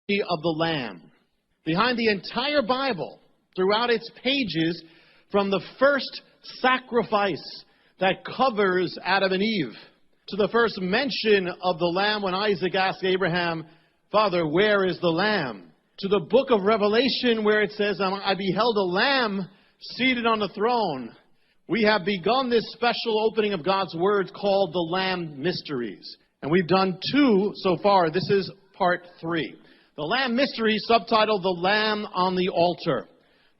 of the Lamb. Behind the entire Bible, throughout its pages, from the first sacrifice that covers Adam and Eve, to the first mention of the Lamb when Isaac asked Abraham, "Father, where is the Lamb?" To the book of Revelation where it says, "I beheld a Lamb seated on the throne." We have begun this special opening of God's Word called the Lamb Mysteries. And we've done 2 so far. This is part 3. The Lamb Mystery, subtitled The Lamb on the Altar.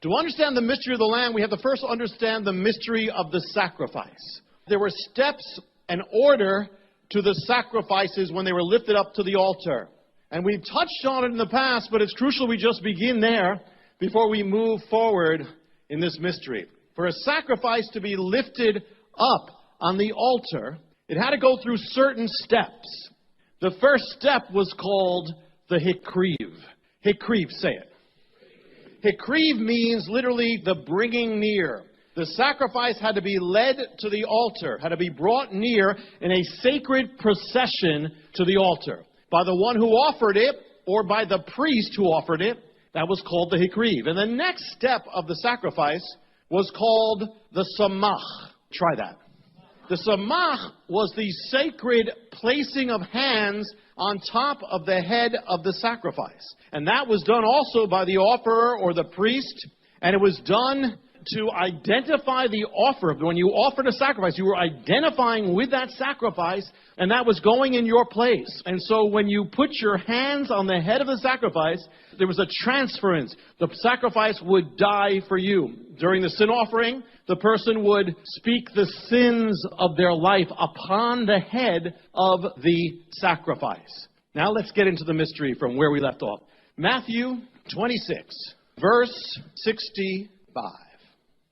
To understand the mystery of the Lamb, we have to first understand the mystery of the sacrifice. There were steps and order to the sacrifices when they were lifted up to the altar. And we've touched on it in the past, but it's crucial we just begin there before we move forward in this mystery. For a sacrifice to be lifted up on the altar, it had to go through certain steps. The first step was called the hikriv. Hikriv, say it. Hikriv means literally the bringing near. The sacrifice had to be led to the altar, had to be brought near in a sacred procession to the altar. By the one who offered it, or by the priest who offered it. That was called the hikriv. And the next step of the sacrifice was called the samach. Try that. The samach was the sacred placing of hands on top of the head of the sacrifice. And that was done also by the offerer or the priest. And it was done to identify the offer. When you offered a sacrifice, you were identifying with that sacrifice, and that was going in your place. And so when you put your hands on the head of the sacrifice, there was a transference. The sacrifice would die for you. During the sin offering, the person would speak the sins of their life upon the head of the sacrifice. Now let's get into the mystery from where we left off. Matthew 26, verse 65.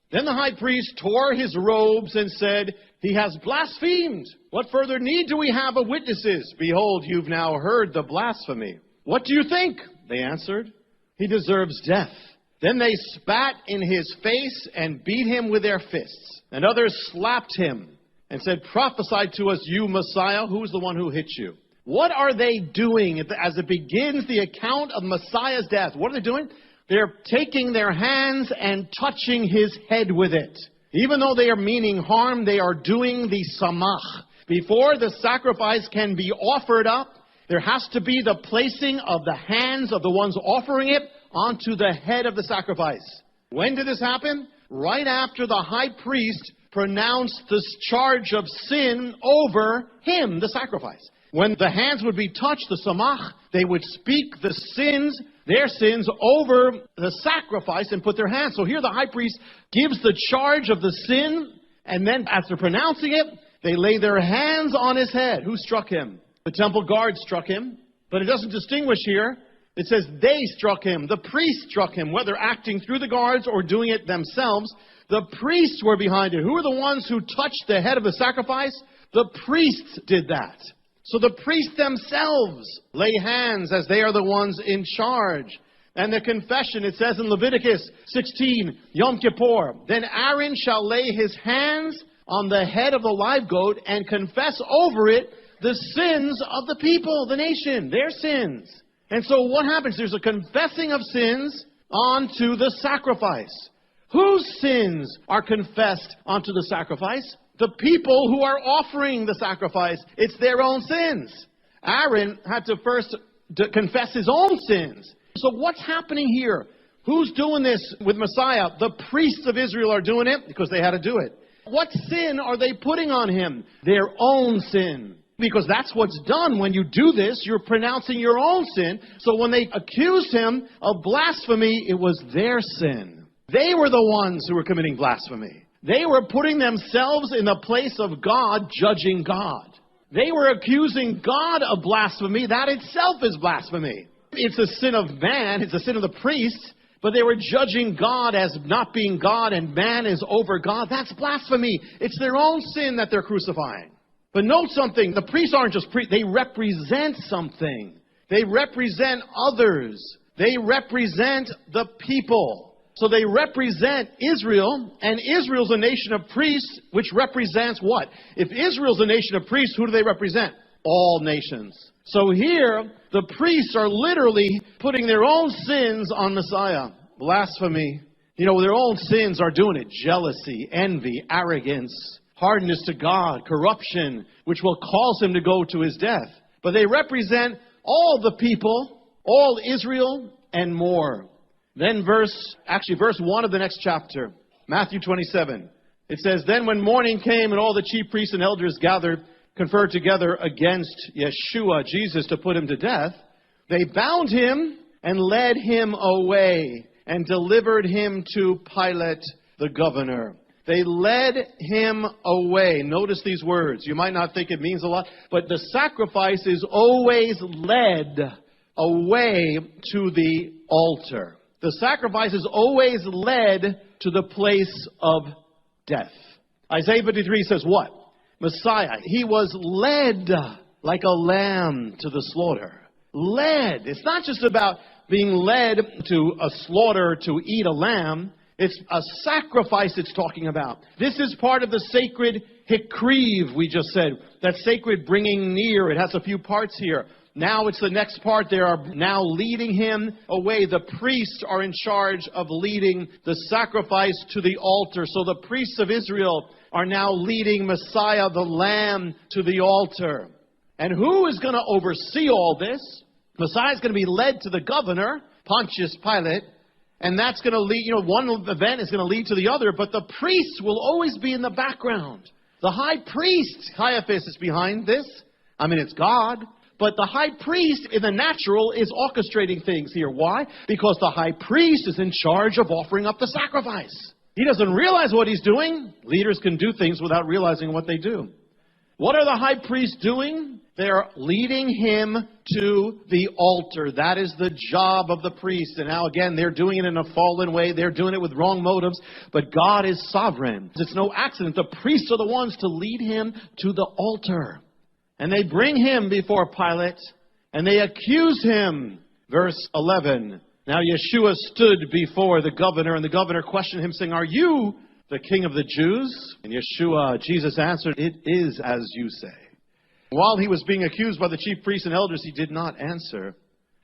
Then the high priest tore his robes and said, "He has blasphemed. What further need do we have of witnesses? Behold, you've now heard the blasphemy. What do you think?" They answered, "He deserves death." Then they spat in his face and beat him with their fists. And others slapped him and said, "Prophesy to us, you Messiah. Who's the one who hit you?" What are they doing as it begins the account of Messiah's death? What are they doing? They're taking their hands and touching his head with it. Even though they are meaning harm, they are doing the samach. Before the sacrifice can be offered up, there has to be the placing of the hands of the ones offering it onto the head of the sacrifice. When did this happen? Right after the high priest pronounced this charge of sin over him, the sacrifice. When the hands would be touched, the samach, they would speak the sins, their sins, over the sacrifice and put their hands. So here the high priest gives the charge of the sin, and then after pronouncing it, they lay their hands on his head. Who struck him? The temple guard struck him, but it doesn't distinguish here. It says they struck him. The priest struck him, whether acting through the guards or doing it themselves. The priests were behind it. Who are the ones who touched the head of the sacrifice? The priests did that. So the priests themselves lay hands as they are the ones in charge. And the confession, it says in Leviticus 16, Yom Kippur, "Then Aaron shall lay his hands on the head of the live goat and confess over it the sins of the people, the nation, their sins." And so what happens? There's a confessing of sins onto the sacrifice. Whose sins are confessed onto the sacrifice? The people who are offering the sacrifice. It's their own sins. Aaron had to first confess his own sins. So what's happening here? Who's doing this with Messiah? The priests of Israel are doing it because they had to do it. What sin are they putting on him? Their own sin. Because that's what's done when you do this. You're pronouncing your own sin. So when they accused him of blasphemy, it was their sin. They were the ones who were committing blasphemy. They were putting themselves in the place of God, judging God. They were accusing God of blasphemy. That itself is blasphemy. It's a sin of man. It's a sin of the priest. But they were judging God as not being God, and man is over God. That's blasphemy. It's their own sin that they're crucifying. But note something. The priests aren't just priests. They represent something. They represent others. They represent the people. So they represent Israel, and Israel's a nation of priests, which represents what? If Israel's a nation of priests, who do they represent? all nations. So here, the priests are literally putting their own sins on Messiah. Blasphemy. Their own sins are doing it. Jealousy, envy, arrogance, hardness to God, corruption, which will cause him to go to his death. But they represent all the people, all Israel, and more. Then verse 1 of the next chapter, Matthew 27. It says, Then when morning came and all the chief priests and elders gathered, conferred together against Yeshua, Jesus, to put him to death, they bound him and led him away and delivered him to Pilate, the governor. They led him away. Notice these words. You might not think it means a lot, but the sacrifice is always led away to the altar. The sacrifice is always led to the place of death. Isaiah 53 says what? Messiah, he was led like a lamb to the slaughter. Led. It's not just about being led to a slaughter to eat a lamb. It's a sacrifice it's talking about. This is part of the sacred hikriv, we just said. That sacred bringing near. It has a few parts here. Now it's the next part. They are now leading him away. The priests are in charge of leading the sacrifice to the altar. So the priests of Israel are now leading Messiah, the Lamb, to the altar. And who is going to oversee all this? Messiah is going to be led to the governor, Pontius Pilate. And that's going to lead, one event is going to lead to the other. But the priests will always be in the background. The high priest, Caiaphas, is behind this. It's God. But the high priest in the natural is orchestrating things here. Why? Because the high priest is in charge of offering up the sacrifice. He doesn't realize what he's doing. Leaders can do things without realizing what they do. What are the high priests doing? They're leading him to the altar. That is the job of the priest. And now again, they're doing it in a fallen way. They're doing it with wrong motives. But God is sovereign. It's no accident. The priests are the ones to lead him to the altar. And they bring him before Pilate, and they accuse him. Verse 11. Now Yeshua stood before the governor, and the governor questioned him, saying, Are you the king of the Jews? And Jesus answered, It is as you say. While he was being accused by the chief priests and elders, he did not answer.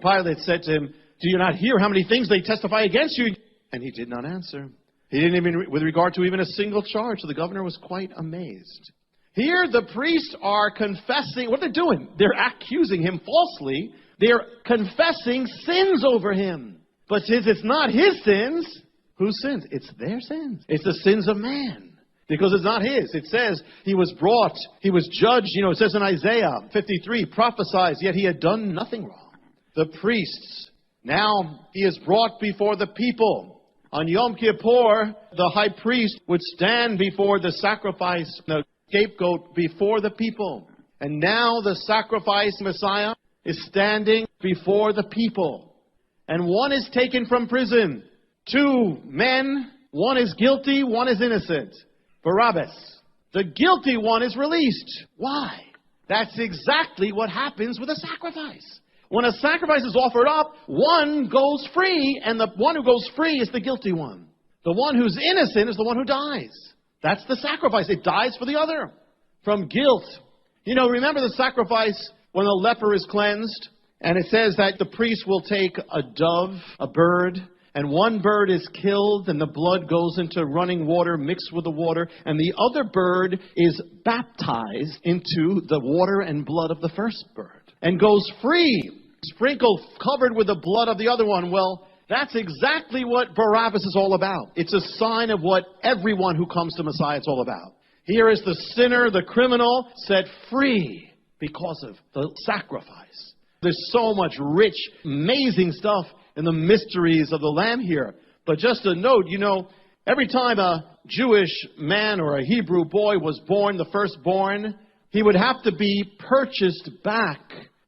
Pilate said to him, Do you not hear how many things they testify against you? And he did not answer. He didn't even, with regard to even a single charge. So the governor was quite amazed. Here the priests are confessing. What they're doing? They're accusing him falsely. They're confessing sins over him. But since it's not his sins, whose sins? It's their sins. It's the sins of man. Because it's not his. It says he was brought, he was judged. It says in Isaiah 53, prophesies, yet he had done nothing wrong. The priests, now he is brought before the people. On Yom Kippur, the high priest would stand before the sacrifice, the scapegoat, before the people. And now the sacrifice Messiah is standing before the people. And one is taken from prison. 2 men, one is guilty, one is innocent. Barabbas. The guilty one is released. Why? That's exactly what happens with a sacrifice. When a sacrifice is offered up, one goes free, and the one who goes free is the guilty one. The one who's innocent is the one who dies. That's the sacrifice. It dies for the other. From guilt. Remember the sacrifice when a leper is cleansed? And it says that the priest will take a dove, a bird, and one bird is killed, and the blood goes into running water mixed with the water, and the other bird is baptized into the water and blood of the first bird, and goes free, sprinkled, covered with the blood of the other one. Well, that's exactly what Barabbas is all about. It's a sign of what everyone who comes to Messiah is all about. Here is the sinner, the criminal, set free because of the sacrifice. There's so much rich, amazing stuff in the mysteries of the Lamb here. But just a note, every time a Jewish man or a Hebrew boy was born, the firstborn, he would have to be purchased back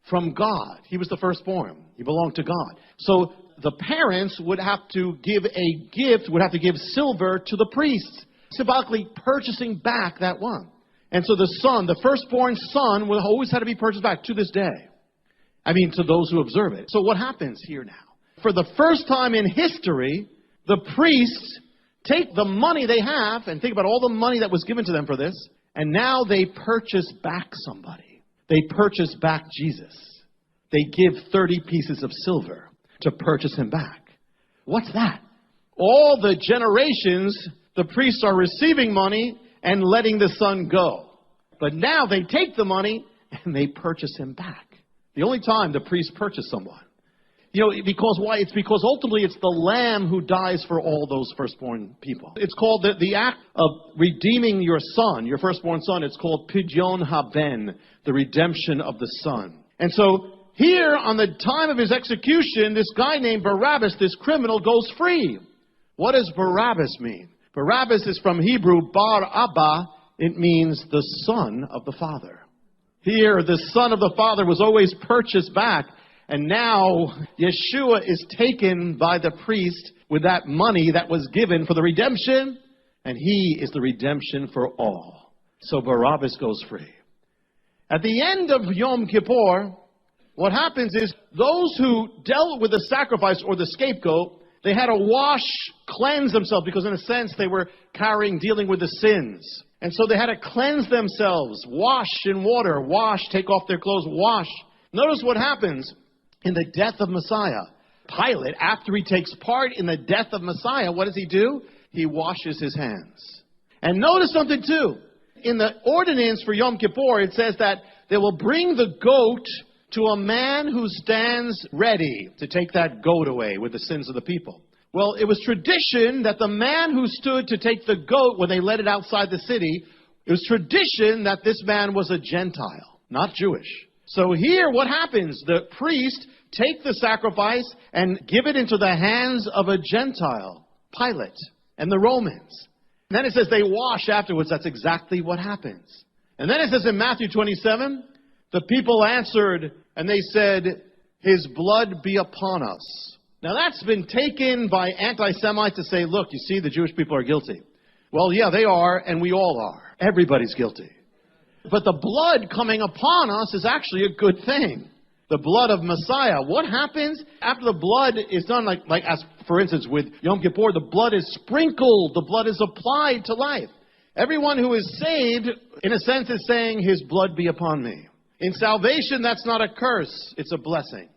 from God. He was the firstborn. He belonged to God. So the parents would have to give a gift, would have to give silver to the priest, symbolically purchasing back that one. And so the son, the firstborn son, will always have to be purchased back to this day. To those who observe it. So what happens here now? For the first time in history, the priests take the money they have, and think about all the money that was given to them for this, and now they purchase back somebody. They purchase back Jesus. They give 30 pieces of silver to purchase him back. What's that? All the generations, the priests are receiving money and letting the son go. But now they take the money and they purchase him back. The only time the priests purchase someone. You know, because why? It's because ultimately it's the lamb who dies for all those firstborn people. It's called the act of redeeming your son, your firstborn son. It's called Pidyon haben, the redemption of the son. And so here on the time of his execution, this guy named Barabbas, this criminal, goes free. What does Barabbas mean? Barabbas is from Hebrew, Bar Abba. It means the son of the father. Here, the son of the father was always purchased back. And now, Yeshua is taken by the priest with that money that was given for the redemption. And he is the redemption for all. So Barabbas goes free. At the end of Yom Kippur, what happens is those who dealt with the sacrifice or the scapegoat, they had to wash, cleanse themselves, because in a sense they were dealing with the sins. And so they had to cleanse themselves, wash in water, take off their clothes, wash. Notice what happens in the death of Messiah. Pilate, after he takes part in the death of Messiah, what does he do? He washes his hands. And notice something too. In the ordinance for Yom Kippur, it says that they will bring the goat to a man who stands ready to take that goat away with the sins of the people. Well, it was tradition that the man who stood to take the goat when they led it outside the city, it was tradition that this man was a Gentile, not Jewish. So here what happens? The priest take the sacrifice and give it into the hands of a Gentile, Pilate, and the Romans. And then it says they wash afterwards. That's exactly what happens. And then it says in Matthew 27, the people answered and they said, his blood be upon us. Now that's been taken by anti-Semites to say, look, you see, the Jewish people are guilty. Well, yeah, they are, and we all are. Everybody's guilty. But the blood coming upon us is actually a good thing. The blood of Messiah. What happens after the blood is done, like as for instance with Yom Kippur, the blood is sprinkled, the blood is applied to life. Everyone who is saved, in a sense, is saying, his blood be upon me. In salvation, that's not a curse, it's a blessing.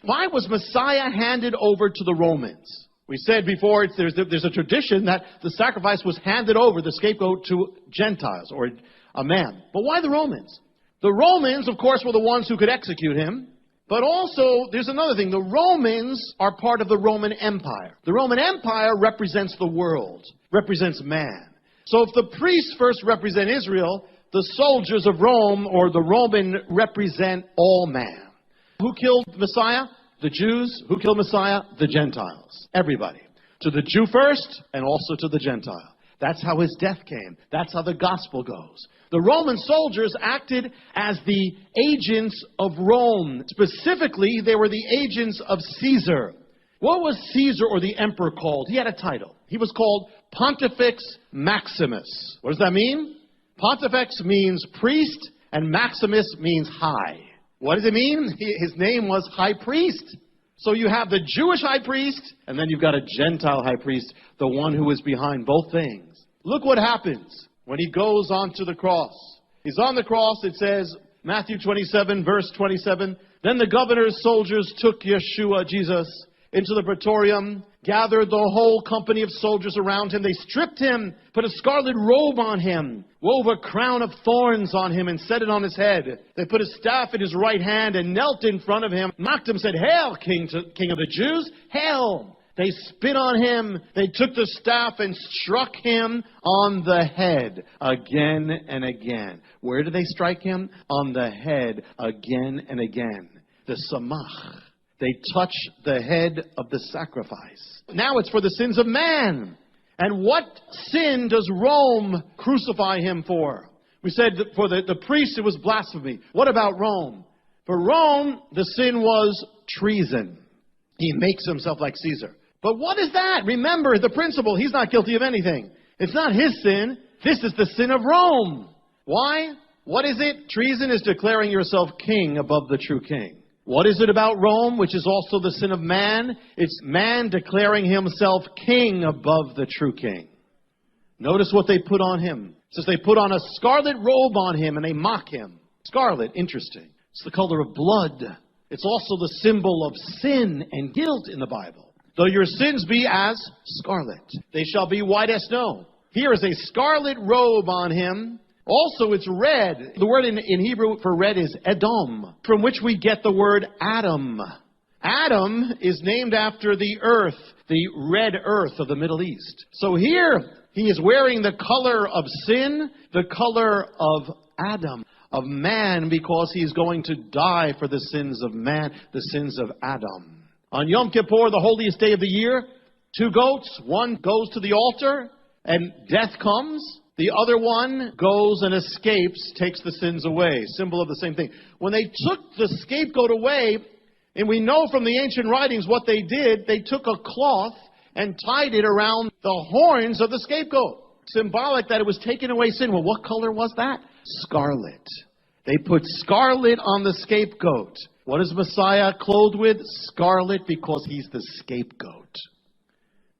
Why was Messiah handed over to the Romans? We said before, there's a tradition that the sacrifice was handed over, the scapegoat, to Gentiles or a man. But why the Romans? The Romans, of course, were the ones who could execute him. But also, there's another thing. The Romans are part of the Roman Empire. The Roman Empire represents the world, represents man. So if the priests first represent Israel, the soldiers of Rome or the Roman represent all man. Who killed Messiah? The Jews. Who killed Messiah? The Gentiles. Everybody. To the Jew first and also to the Gentile. That's how his death came. That's how the gospel goes. The Roman soldiers acted as the agents of Rome. Specifically, they were the agents of Caesar. What was Caesar or the emperor called? He had a title. He was called Pontifex Maximus. What does that mean? Pontifex means priest and Maximus means high. What does it mean? His name was high priest. So you have the Jewish high priest, and then you've got a Gentile high priest, the one who is behind both things. Look what happens when he goes onto the cross. He's on the cross, it says, Matthew 27, verse 27, then the governor's soldiers took Yeshua, Jesus, into the praetorium, gathered the whole company of soldiers around him. They stripped him, put a scarlet robe on him, wove a crown of thorns on him and set it on his head. They put a staff in his right hand and knelt in front of him, mocked him, said, "Hail, King of the Jews, hail!" They spit on him. They took the staff and struck him on the head again and again. Where did they strike him? On the head again and again. The samach. They touch the head of the sacrifice. Now it's for the sins of man. And what sin does Rome crucify him for? We said that for the priests it was blasphemy. What about Rome? For Rome, the sin was treason. He makes himself like Caesar. But what is that? Remember the principle. He's not guilty of anything. It's not his sin. This is the sin of Rome. Why? What is it? Treason is declaring yourself king above the true king. What is it about Rome, which is also the sin of man? It's man declaring himself king above the true king. Notice what they put on him. It says they put on a scarlet robe on him and they mock him. Scarlet, interesting. It's the color of blood. It's also the symbol of sin and guilt in the Bible. Though your sins be as scarlet, they shall be white as snow. Here is a scarlet robe on him. Also, it's red. The word in Hebrew for red is Edom, from which we get the word Adam. Adam is named after the earth, the red earth of the Middle East. So here, he is wearing the color of sin, the color of Adam, of man, because he's going to die for the sins of man, the sins of Adam. On Yom Kippur, the holiest day of the year, 2 goats, one goes to the altar, and death comes. The other one goes and escapes, takes the sins away. Symbol of the same thing. When they took the scapegoat away, and we know from the ancient writings what they did, they took a cloth and tied it around the horns of the scapegoat. Symbolic that it was taking away sin. Well, what color was that? Scarlet. They put scarlet on the scapegoat. What is Messiah clothed with? Scarlet, because he's the scapegoat.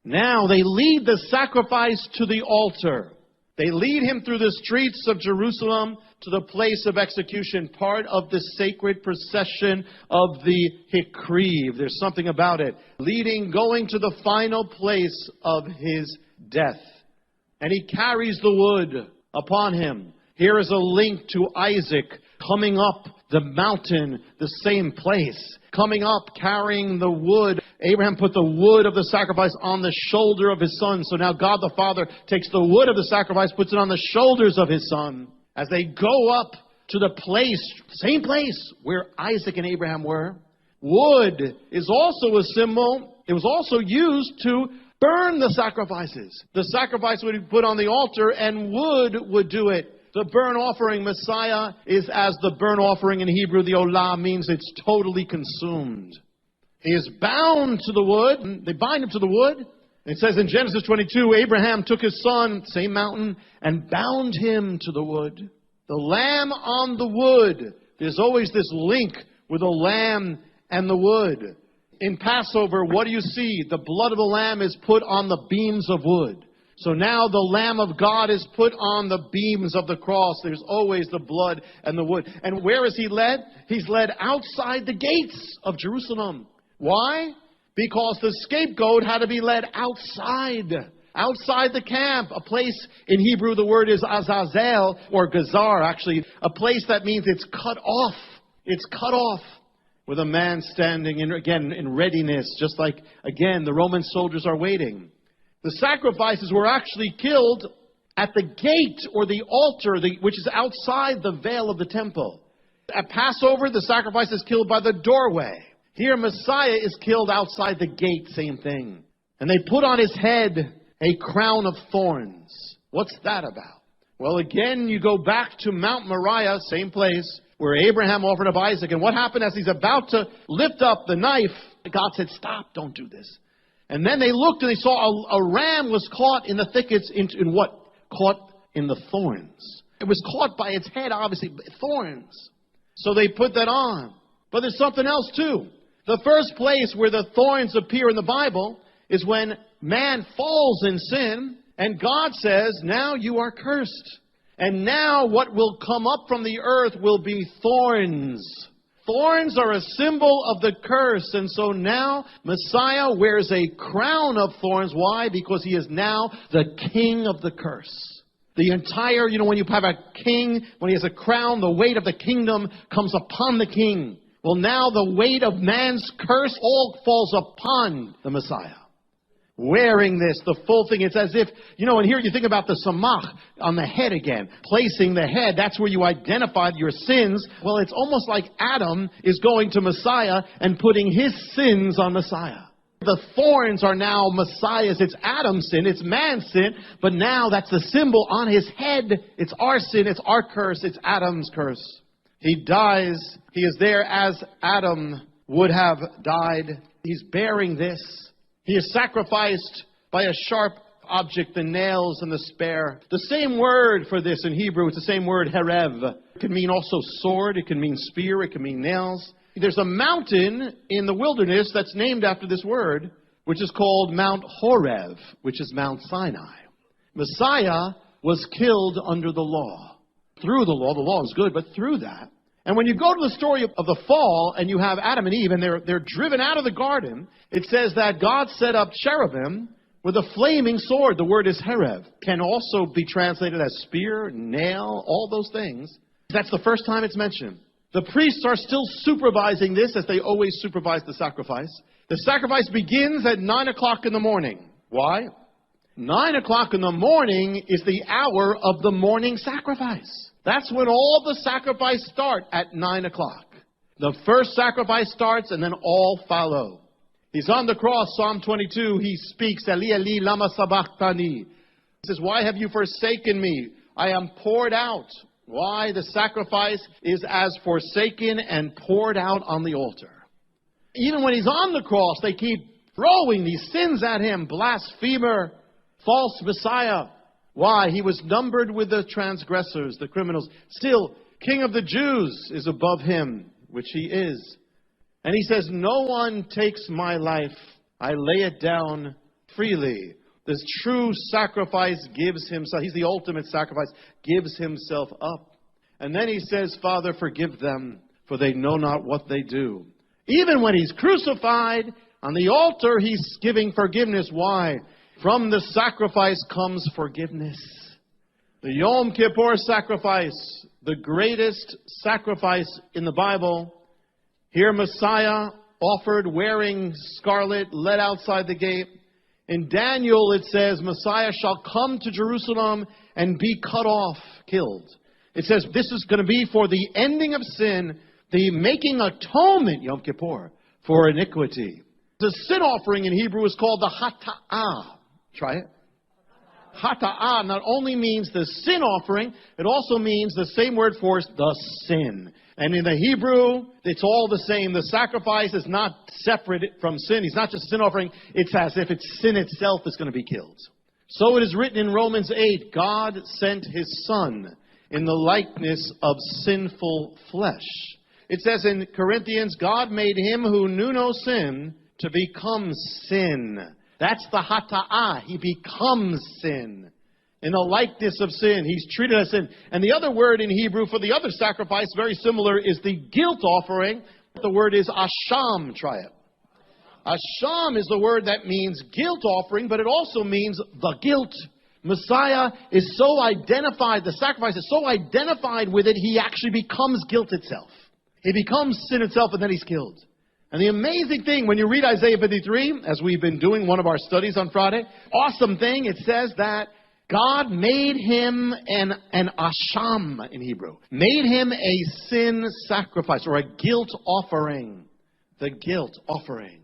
Now they lead the sacrifice to the altar. They lead him through the streets of Jerusalem to the place of execution, part of the sacred procession of the Hikriv. There's something about it. Going to the final place of his death. And he carries the wood upon him. Here is a link to Isaac coming up the mountain, the same place. Coming up, carrying the wood. Abraham put the wood of the sacrifice on the shoulder of his son. So now God the Father takes the wood of the sacrifice, puts it on the shoulders of his son. As they go up to the place, same place where Isaac and Abraham were. Wood is also a symbol. It was also used to burn the sacrifices. The sacrifice would be put on the altar and wood would do it. The burnt offering, Messiah, is as the burnt offering in Hebrew. The olah means it's totally consumed. He is bound to the wood. They bind him to the wood. It says in Genesis 22, Abraham took his son, same mountain, and bound him to the wood. The lamb on the wood. There's always this link with the lamb and the wood. In Passover, what do you see? The blood of the lamb is put on the beams of wood. So now the Lamb of God is put on the beams of the cross. There's always the blood and the wood. And where is he led? He's led outside the gates of Jerusalem. Why? Because the scapegoat had to be led outside the camp. A place, in Hebrew the word is Azazel, or Gazar actually. A place that means it's cut off. It's cut off. With a man standing in readiness, just like, again, the Roman soldiers are waiting. The sacrifices were actually killed at the gate or the altar, which is outside the veil of the temple. At Passover, the sacrifice is killed by the doorway. Here, Messiah is killed outside the gate, same thing. And they put on his head a crown of thorns. What's that about? Well, again, you go back to Mount Moriah, same place, where Abraham offered up Isaac. And what happened as he's about to lift up the knife? God said, stop, don't do this. And then they looked and they saw a ram was caught in the thickets in what? Caught in the thorns. It was caught by its head, obviously, thorns. So they put that on. But there's something else too. The first place where the thorns appear in the Bible is when man falls in sin and God says, now you are cursed. And now what will come up from the earth will be thorns. Thorns are a symbol of the curse, and so now Messiah wears a crown of thorns. Why? Because he is now the king of the curse. The entire, when you have a king, when he has a crown, the weight of the kingdom comes upon the king. Well, now the weight of man's curse all falls upon the Messiah. Wearing this, the full thing, it's as if, and here you think about the samach on the head again. Placing the head, that's where you identified your sins. Well, it's almost like Adam is going to Messiah and putting his sins on Messiah. The thorns are now Messiah's. It's Adam's sin, it's man's sin, but now that's the symbol on his head. It's our sin, it's our curse, it's Adam's curse. He dies, he is there as Adam would have died. He's bearing this. He is sacrificed by a sharp object, the nails and the spear. The same word for this in Hebrew, it's the same word, herev. It can mean also sword, it can mean spear, it can mean nails. There's a mountain in the wilderness that's named after this word, which is called Mount Horeb, which is Mount Sinai. Messiah was killed under the law. Through the law is good, but through that, And when you go to the story of the fall, and you have Adam and Eve, and they're driven out of the garden, it says that God set up cherubim with a flaming sword. The word is herev. Can also be translated as spear, nail, all those things. That's the first time it's mentioned. The priests are still supervising this, as they always supervise the sacrifice. The sacrifice begins at 9 o'clock in the morning. Why? 9 o'clock in the morning is the hour of the morning sacrifice. That's when all the sacrifice start, at 9 o'clock. The first sacrifice starts, and then all follow. He's on the cross, Psalm 22. He speaks, Eli, Eli, lama sabachthani. He says, why have you forsaken me? I am poured out. Why? The sacrifice is as forsaken and poured out on the altar. Even when he's on the cross, they keep throwing these sins at him. Blasphemer, false Messiah. Why? He was numbered with the transgressors, the criminals. Still, King of the Jews is above him, which he is. And he says, no one takes my life. I lay it down freely. This true sacrifice gives himself. He's the ultimate sacrifice. Gives himself up. And then he says, Father, forgive them, for they know not what they do. Even when he's crucified, on the altar, he's giving forgiveness. Why? From the sacrifice comes forgiveness. The Yom Kippur sacrifice, the greatest sacrifice in the Bible. Here Messiah offered wearing scarlet, led outside the gate. In Daniel it says, Messiah shall come to Jerusalem and be cut off, killed. It says this is going to be for the ending of sin, the making atonement, Yom Kippur, for iniquity. The sin offering in Hebrew is called the hata'ah. Try it. Hata'ah not only means the sin offering, it also means the same word for the sin. And in the Hebrew, it's all the same. The sacrifice is not separate from sin. It's not just a sin offering. It's as if it's sin itself is going to be killed. So it is written in Romans 8, God sent his Son in the likeness of sinful flesh. It says in Corinthians, God made him who knew no sin to become sin. That's the hata'ah. He becomes sin. In the likeness of sin. He's treated as sin. And the other word in Hebrew for the other sacrifice, very similar, is the guilt offering. The word is asham. Try it. Asham is the word that means guilt offering, but it also means the guilt. Messiah is so identified, the sacrifice is so identified with it, he actually becomes guilt itself. He becomes sin itself, and then he's killed. And the amazing thing, when you read Isaiah 53, as we've been doing one of our studies on Friday, awesome thing, it says that God made him an asham in Hebrew. Made him a sin sacrifice, or a guilt offering. The guilt offering.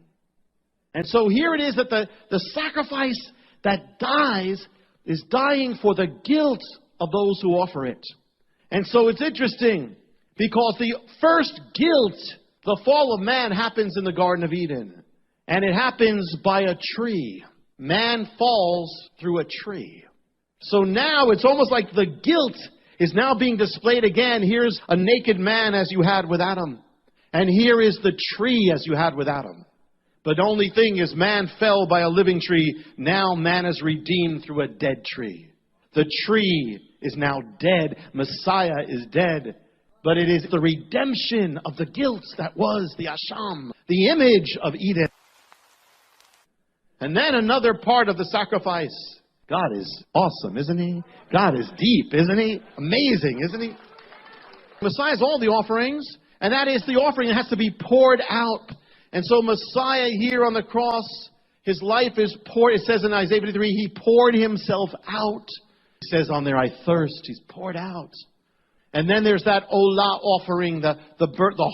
And so here it is that the sacrifice that dies is dying for the guilt of those who offer it. And so it's interesting, because the first guilt, the fall of man, happens in the Garden of Eden. And it happens by a tree. Man falls through a tree. So now it's almost like the guilt is now being displayed again. Here's a naked man as you had with Adam. And here is the tree as you had with Adam. But the only thing is, man fell by a living tree. Now man is redeemed through a dead tree. The tree is now dead. Messiah is dead. But it is the redemption of the guilt that was the asham, the image of Eden. And then another part of the sacrifice. God is awesome, isn't he? God is deep, isn't he? Amazing, isn't he? Messiah is all the offerings, and that is the offering that has to be poured out. And so Messiah here on the cross, his life is poured. It says in Isaiah 53, he poured himself out. It says on there, I thirst. He's poured out. And then there's that olah offering, the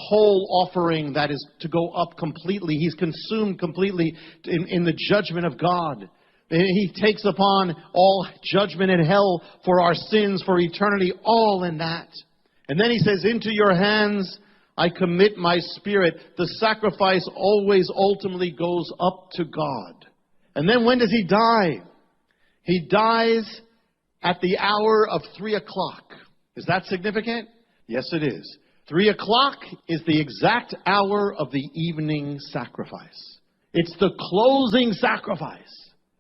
whole offering that is to go up completely. He's consumed completely in the judgment of God. He takes upon all judgment in hell for our sins, for eternity, all in that. And then he says, into your hands I commit my spirit. The sacrifice always ultimately goes up to God. And then when does he die? He dies at the hour of 3 o'clock. Is that significant? Yes, it is. 3 o'clock is the exact hour of the evening sacrifice. It's the closing sacrifice.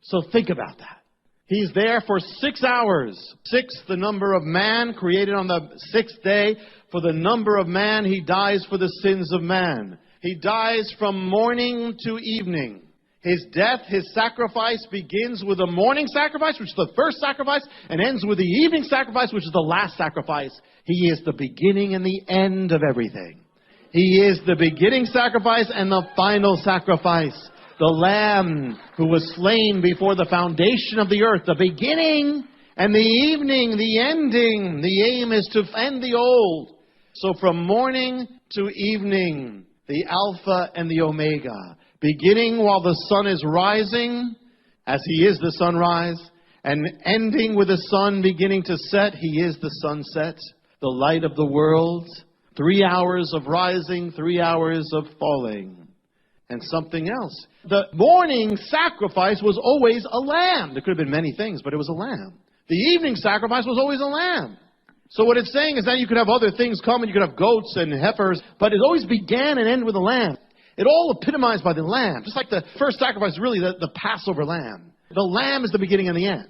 So think about that. He's there for 6 hours. 6, the number of man created on the 6th day. For the number of man, he dies for the sins of man. He dies from morning to evening. His death, his sacrifice begins with the morning sacrifice, which is the first sacrifice, and ends with the evening sacrifice, which is the last sacrifice. He is the beginning and the end of everything. He is the beginning sacrifice and the final sacrifice. The Lamb who was slain before the foundation of the earth. The beginning and the evening, the ending. The aim is to end the old. So from morning to evening, the Alpha and the Omega. Beginning while the sun is rising, as he is the sunrise, and ending with the sun beginning to set. He is the sunset, the light of the world. 3 hours of rising, 3 hours of falling. And something else. The morning sacrifice was always a lamb. There could have been many things, but it was a lamb. The evening sacrifice was always a lamb. So what it's saying is that you could have other things come, and you could have goats and heifers, but it always began and ended with a lamb. It all epitomized by the lamb. Just like the first sacrifice is really the Passover lamb. The lamb is the beginning and the end.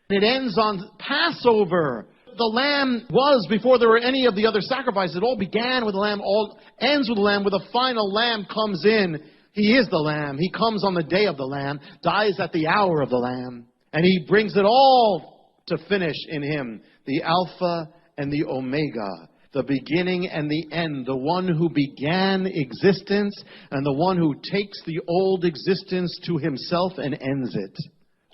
And it ends on Passover. The lamb was, before there were any of the other sacrifices, it all began with the lamb, all ends with the lamb, with the final lamb comes in. He is the lamb. He comes on the day of the lamb, dies at the hour of the lamb, and he brings it all to finish in him. The Alpha and the Omega. The beginning and the end, the one who began existence and the one who takes the old existence to himself and ends it.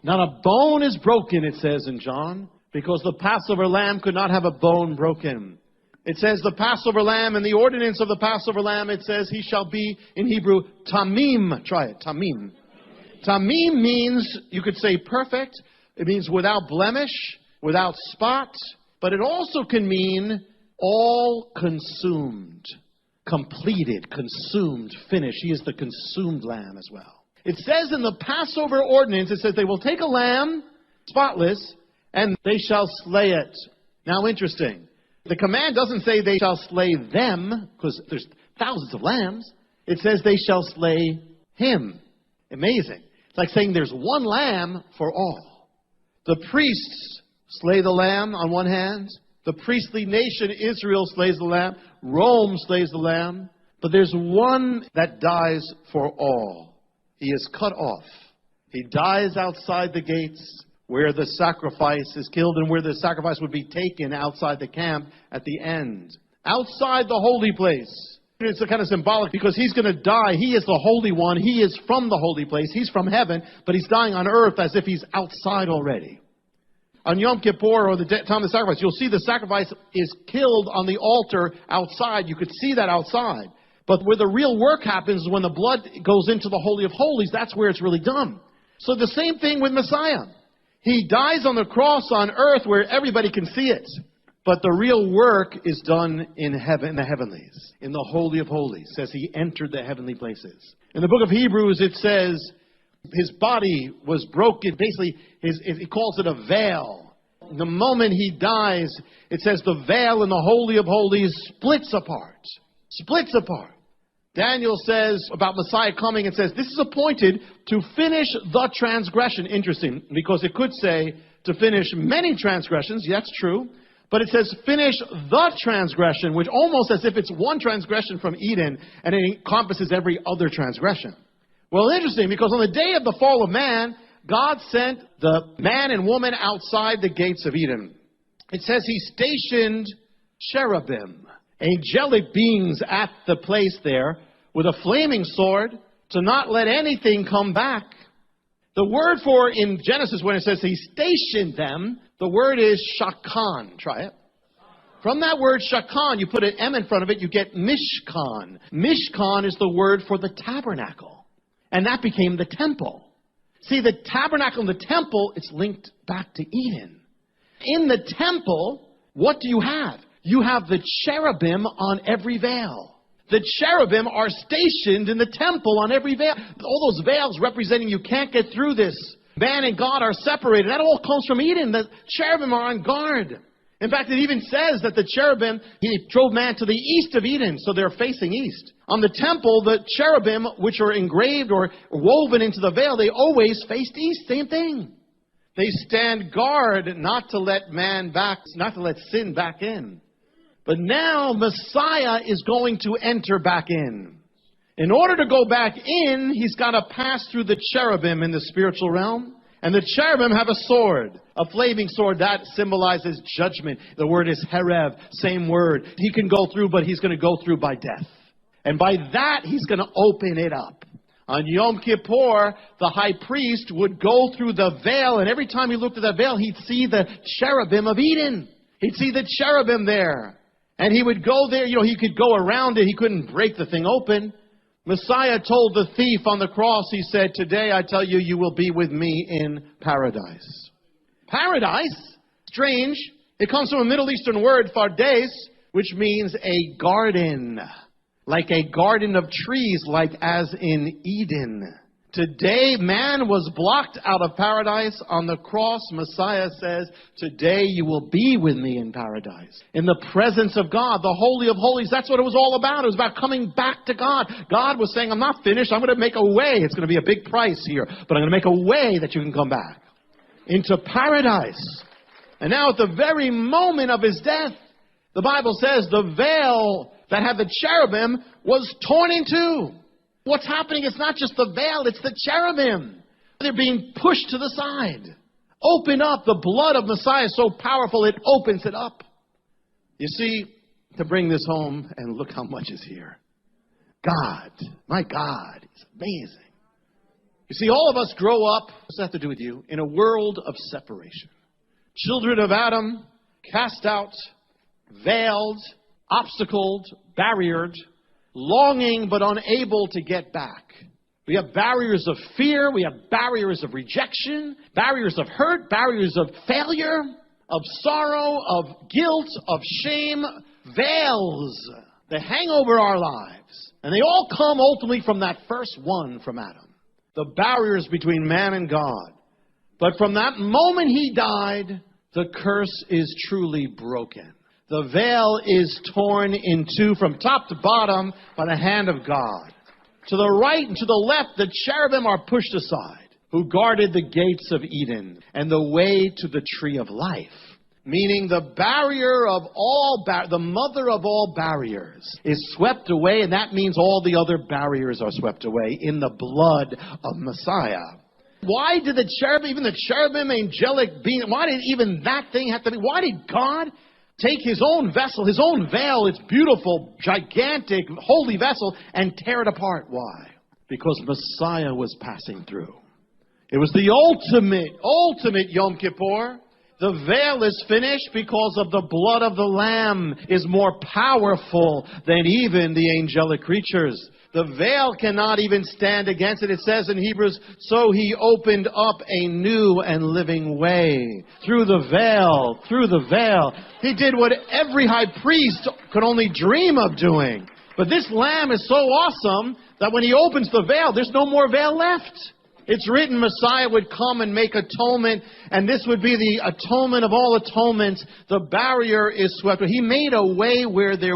Not a bone is broken, it says in John, because the Passover lamb could not have a bone broken. It says the Passover lamb and the ordinance of the Passover lamb, it says he shall be, in Hebrew, tamim. Try it, tamim. Tamim means, you could say perfect. It means without blemish, without spot. But it also can mean all consumed, completed, consumed, finished. He is the consumed lamb as well. It says in the Passover ordinance, it says they will take a lamb, spotless, and they shall slay it. Now interesting. The command doesn't say they shall slay them, because there's thousands of lambs. It says they shall slay him. Amazing. It's like saying there's one lamb for all. The priests slay the lamb on one hand. The priestly nation, Israel, slays the lamb. Rome slays the lamb. But there's one that dies for all. He is cut off. He dies outside the gates where the sacrifice is killed and where the sacrifice would be taken outside the camp at the end. Outside the holy place. It's kind of symbolic because he's going to die. He is the Holy One. He is from the holy place. He's from heaven, but he's dying on earth as if he's outside already. On Yom Kippur, or the time of the sacrifice, you'll see the sacrifice is killed on the altar outside. You could see that outside. But where the real work happens is when the blood goes into the Holy of Holies. That's where it's really done. So the same thing with Messiah. He dies on the cross on earth where everybody can see it. But the real work is done in heaven, in the heavenlies, in the Holy of Holies. It says he entered the heavenly places. In the book of Hebrews, it says his body was broken. Basically, he calls it a veil. The moment he dies, it says the veil in the Holy of Holies splits apart. Splits apart. Daniel says about Messiah coming, it says, this is appointed to finish the transgression. Interesting, because it could say to finish many transgressions. That's true. But it says finish the transgression, which almost as if it's one transgression from Eden, and it encompasses every other transgression. Well, interesting, because on the day of the fall of man, God sent the man and woman outside the gates of Eden. It says he stationed cherubim, angelic beings at the place there, with a flaming sword to not let anything come back. The word for in Genesis, when it says he stationed them, the word is Cahn. Try it. From that word Cahn, you put an M in front of it, you get Mishkan. Mishkan is the word for the tabernacle. And that became the temple. See, the tabernacle and the temple, it's linked back to Eden. In the temple, what do you have? You have the cherubim on every veil. The cherubim are stationed in the temple on every veil. All those veils representing you can't get through this. Man and God are separated. That all comes from Eden. The cherubim are on guard. In fact, it even says that the cherubim, he drove man to the east of Eden, so they're facing east. On the temple, the cherubim, which are engraved or woven into the veil, they always faced east. Same thing. They stand guard not to let sin back in. But now Messiah is going to enter back in. In order to go back in, he's got to pass through the cherubim in the spiritual realm. And the cherubim have a sword, a flaming sword that symbolizes judgment. The word is herev, same word. He can go through, but he's going to go through by death. And by that, he's going to open it up. On Yom Kippur, the high priest would go through the veil, and every time he looked at that veil, he'd see the cherubim of Eden. He'd see the cherubim there. And he would go there, he could go around it. He couldn't break the thing open. Messiah told the thief on the cross, he said, today I tell you, you will be with me in paradise. Paradise? Strange. It comes from a Middle Eastern word, fardes, which means a garden. Like a garden of trees, like as in Eden. Today, man was blocked out of paradise. On the cross, Messiah says, today you will be with me in paradise. In the presence of God, the Holy of Holies. That's what it was all about. It was about coming back to God. God was saying, I'm not finished. I'm going to make a way. It's going to be a big price here. But I'm going to make a way that you can come back into paradise. And now at the very moment of his death, the Bible says the veil that had the cherubim was torn in two. What's happening? It's not just the veil, it's the cherubim. They're being pushed to the side. Open up. The blood of Messiah is so powerful, it opens it up. You see, to bring this home, and look how much is here. God, my God, is amazing. You see, all of us grow up, what's that have to do with you, in a world of separation. Children of Adam, cast out, veiled, obstacled, barriered, longing but unable to get back. We have barriers of fear, we have barriers of rejection, barriers of hurt, barriers of failure, of sorrow, of guilt, of shame, veils that hang over our lives. And they all come ultimately from that first one from Adam. The barriers between man and God. But from that moment he died, the curse is truly broken. The veil is torn in two from top to bottom by the hand of God. To the right and to the left, the cherubim are pushed aside, who guarded the gates of Eden and the way to the tree of life. Meaning the barrier of all, the mother of all barriers is swept away, and that means all the other barriers are swept away in the blood of Messiah. Why did the cherubim, even the cherubim, angelic being, why did even that thing have to be, why did God take his own vessel, his own veil, its beautiful, gigantic, holy vessel, and tear it apart? Why? Because Messiah was passing through. It was the ultimate Yom Kippur. The veil is finished because of the blood of the Lamb is more powerful than even the angelic creatures. The veil cannot even stand against it. It says in Hebrews, so he opened up a new and living way through the veil, He did what every high priest could only dream of doing. But this Lamb is so awesome that when he opens the veil, there's no more veil left. It's written Messiah would come and make atonement, and this would be the atonement of all atonements. The barrier is swept away. He made a way where there